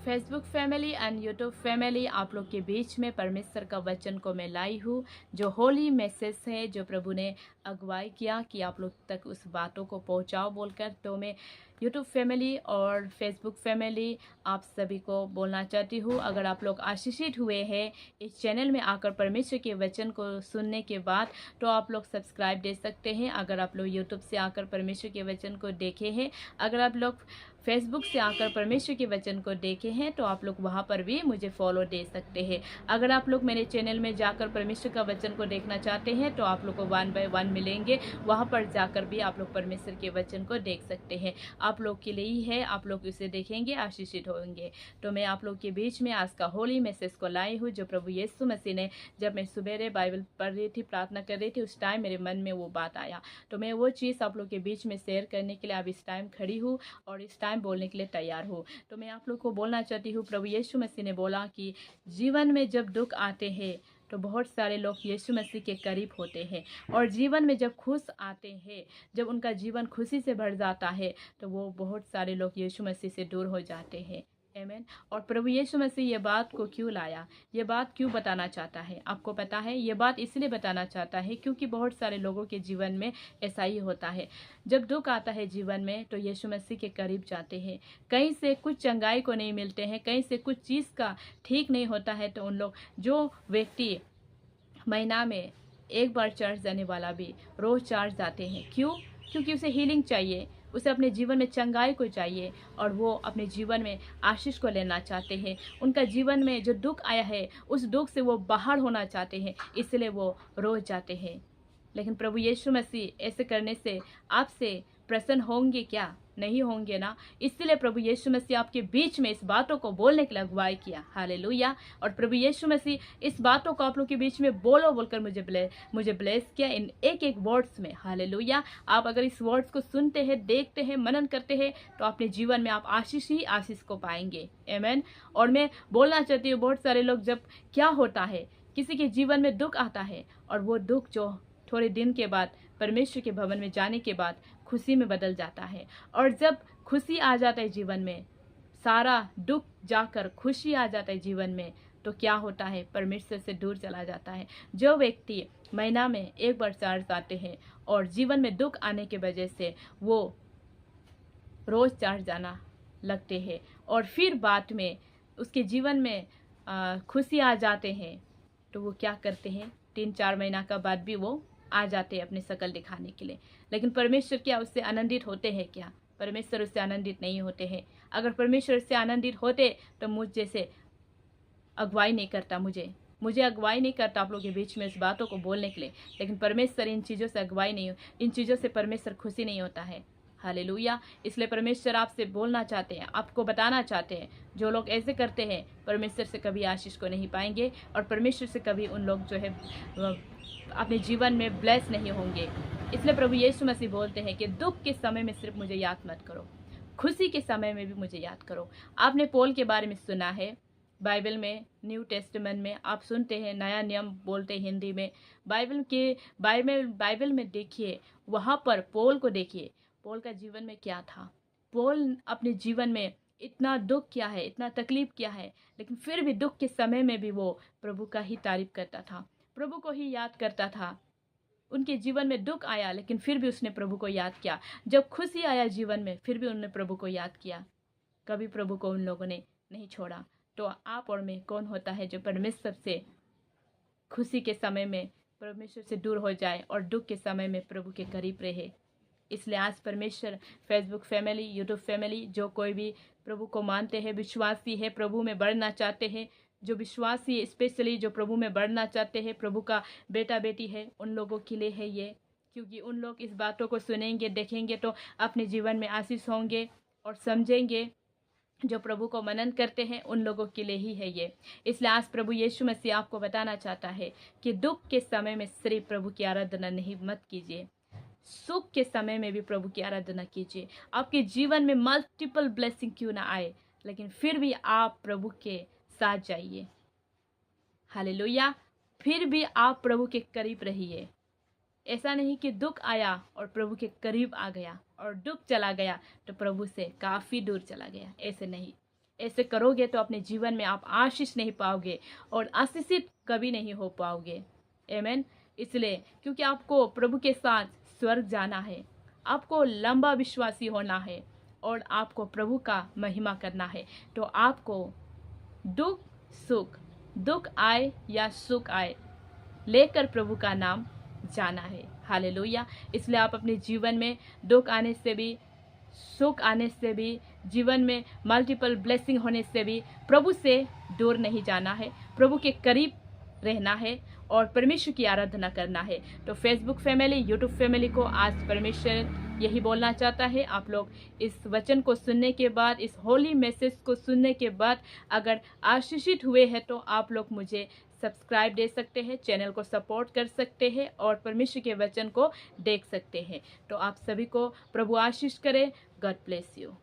Facebook family and YouTube family, आप लोग के बीच में परमेश्वर का वचन को मैं लाई हूँ, जो होली मैसेज है, जो प्रभु ने अगुवाई किया कि आप लोग तक उस बातों को पहुँचाओ बोलकर। तो मैं यूट्यूब फैमिली और फेसबुक फैमिली आप सभी को बोलना चाहती हूँ, अगर आप लोग आशीषित हुए हैं इस चैनल में आकर परमेश्वर के वचन को सुनने के बाद, तो आप लोग सब्सक्राइब दे सकते हैं। अगर आप लोग यूट्यूब से आकर परमेश्वर के वचन को देखे हैं, अगर आप लोग फेसबुक से आकर परमेश्वर के वचन को देखे हैं, तो आप लोग वहाँ पर भी मुझे फॉलो दे सकते हैं। अगर आप लोग मेरे चैनल में जाकर परमेश्वर का वचन को देखना चाहते हैं, तो आप लोग को 1 बाय 1 मिलेंगे, वहाँ पर जाकर भी आप लोग परमेश्वर के वचन को देख सकते हैं। आप लोग के लिए ही है, आप लोग इसे देखेंगे, आशीषित होंगे। तो मैं आप लोग के बीच में आज का होली मैसेज को लाई हूँ, जो प्रभु यीशु मसीह ने, जब मैं सुबेरे बाइबल पढ़ रही थी, प्रार्थना कर रही थी, उस टाइम मेरे मन में वो बात आया। तो मैं वो चीज़ आप लोग के बीच में शेयर करने के लिए अब इस टाइम खड़ी हूँ और इस टाइम बोलने के लिए तैयार हूँ। तो मैं आप लोग को बोलना चाहती हूँ, प्रभु यीशु मसीह ने बोला कि जीवन में जब दुख आते हैं तो बहुत सारे लोग यीशु मसीह के करीब होते हैं, और जीवन में जब खुश आते हैं, जब उनका जीवन खुशी से भर जाता है, तो वो बहुत सारे लोग यीशु मसीह से दूर हो जाते हैं। आमीन। और प्रभु यीशु मसीह ये बात को क्यों लाया, ये बात क्यों बताना चाहता है, आपको पता है? ये बात इसलिए बताना चाहता है क्योंकि बहुत सारे लोगों के जीवन में ऐसा ही होता है। जब दुख आता है जीवन में, तो यीशु मसीह के करीब जाते हैं। कहीं से कुछ चंगाई को नहीं मिलते हैं, कहीं से कुछ चीज़ का ठीक नहीं होता है, तो उन लोग, जो व्यक्ति महीना में एक बार चर्च जाने वाला भी रोज़ चर्च जाते हैं, क्यों? क्योंकि उसे हीलिंग चाहिए, उसे अपने जीवन में चंगाई को चाहिए, और वो अपने जीवन में आशीष को लेना चाहते हैं। उनका जीवन में जो दुख आया है, उस दुख से वो बाहर होना चाहते हैं, इसलिए वो रोज़ जाते हैं। लेकिन प्रभु यीशु मसीह ऐसे करने से आपसे प्रसन्न होंगे क्या? नहीं होंगे ना। इसलिए प्रभु यीशु मसीह आपके बीच में इस बातों को बोलने के लिए अगुवाई किया। हालेलुया। और प्रभु यीशु मसीह इस बातों को आप लोग के बीच में बोलो बोलकर मुझे ब्लेस किया इन एक एक वर्ड्स में। हालेलुया। आप अगर इस वर्ड्स को सुनते हैं, देखते हैं, मनन करते हैं, तो अपने जीवन में आप आशीष ही आशीष को पाएंगे। आमीन। और मैं बोलना चाहती हूँ, बहुत सारे लोग, जब क्या होता है, किसी के जीवन में दुख आता है, और वो दुख जो थोड़े दिन के बाद परमेश्वर के भवन में जाने के बाद खुशी में बदल जाता है। और जब खुशी आ जाता है जीवन में, सारा दुख जाकर खुशी आ जाता है जीवन में, तो क्या होता है? परमेश्वर से दूर चला जाता है। जो व्यक्ति महीना में एक बार चर्च आते हैं और जीवन में दुख आने की वजह से वो रोज चर्च जाना लगते हैं, और फिर बाद में उसके जीवन में खुशी आ जाते हैं, तो वो क्या करते हैं? 3-4 महीना का बाद भी वो आ जाते हैं अपनी शकल दिखाने के लिए। लेकिन परमेश्वर क्या उससे आनंदित होते हैं क्या? परमेश्वर उससे आनंदित नहीं होते हैं। अगर परमेश्वर उससे आनंदित होते तो मुझ जैसे अगुवाई नहीं करता, मुझे अगुवाई नहीं करता आप लोगों के बीच में इस बातों को बोलने के लिए। लेकिन परमेश्वर इन चीज़ों से अगुवाई नहीं, इन चीज़ों से परमेश्वर खुशी नहीं होता है। हालेलुया। इसलिए परमेश्वर आपसे बोलना चाहते हैं, आपको बताना चाहते हैं, जो लोग ऐसे करते हैं परमेश्वर से कभी आशीष को नहीं पाएंगे, और परमेश्वर से कभी उन लोग जो है अपने जीवन में ब्लेस नहीं होंगे। इसलिए प्रभु यीशु मसीह बोलते हैं कि दुख के समय में सिर्फ मुझे याद मत करो, खुशी के समय में भी मुझे याद करो। आपने पौल के बारे में सुना है, बाइबल में, न्यू टेस्टमेंट में आप सुनते हैं, नया नियम बोलते हैं हिंदी में। बाइबल में देखिए, वहाँ पर पौल को देखिए, पौल का जीवन में क्या था। पौल अपने जीवन में इतना दुख किया है, इतना तकलीफ किया है, लेकिन फिर भी दुख के समय में भी वो प्रभु का ही तारीफ करता था, प्रभु को ही याद करता था। उनके जीवन में दुख आया, लेकिन फिर भी उसने प्रभु को याद किया। जब खुशी आया जीवन में, फिर भी उन्होंने प्रभु को याद किया। कभी प्रभु को उन लोगों ने नहीं छोड़ा। तो आप और मैं कौन होता है जो परमेश्वर से खुशी के समय में परमेश्वर से दूर हो जाए और दुख के समय में प्रभु के करीब रहे? इसलिए आज परमेश्वर फेसबुक फैमिली, यूट्यूब फैमिली, जो कोई भी प्रभु को मानते हैं, विश्वासी है, प्रभु में बढ़ना चाहते हैं, जो विश्वासी स्पेशली जो प्रभु में बढ़ना चाहते हैं, प्रभु का बेटा बेटी है, उन लोगों के लिए है ये। क्योंकि उन लोग इस बातों को सुनेंगे, देखेंगे, तो अपने जीवन में आशीष होंगे और समझेंगे। जो प्रभु को मनन करते हैं, उन लोगों के लिए ही है ये। इसलिए आज प्रभु यीशु मसीह आपको बताना चाहता है कि दुख के समय में सिर्फ प्रभु की आराधना नहीं मत कीजिए, सुख के समय में भी प्रभु की आराधना कीजिए। आपके जीवन में मल्टीपल ब्लेसिंग क्यों ना आए, लेकिन फिर भी आप प्रभु के साथ जाइए। हालेलुया। फिर भी आप प्रभु के करीब रहिए। ऐसा नहीं कि दुख आया और प्रभु के करीब आ गया, और दुख चला गया तो प्रभु से काफ़ी दूर चला गया। ऐसे नहीं। ऐसे करोगे तो अपने जीवन में आप आशीष नहीं पाओगे और आशीषित कभी नहीं हो पाओगे। आमीन। इसलिए क्योंकि आपको प्रभु के साथ स्वर्ग जाना है, आपको लंबा विश्वासी होना है और आपको प्रभु का महिमा करना है, तो आपको दुख आए या सुख आए, लेकर प्रभु का नाम जाना है। हालेलुया। इसलिए आप अपने जीवन में दुख आने से भी, सुख आने से भी, जीवन में मल्टीपल ब्लेसिंग होने से भी प्रभु से दूर नहीं जाना है, प्रभु के करीब रहना है और परमेश्वर की आराधना करना है। तो फेसबुक फैमिली, यूट्यूब फैमिली को आज परमेश्वर यही बोलना चाहता है, आप लोग इस वचन को सुनने के बाद, इस होली मैसेज को सुनने के बाद अगर आशीषित हुए हैं तो आप लोग मुझे सब्सक्राइब दे सकते हैं, चैनल को सपोर्ट कर सकते हैं और परमेश्वर के वचन को देख सकते हैं। तो आप सभी को प्रभु आशीष करे। God bless you.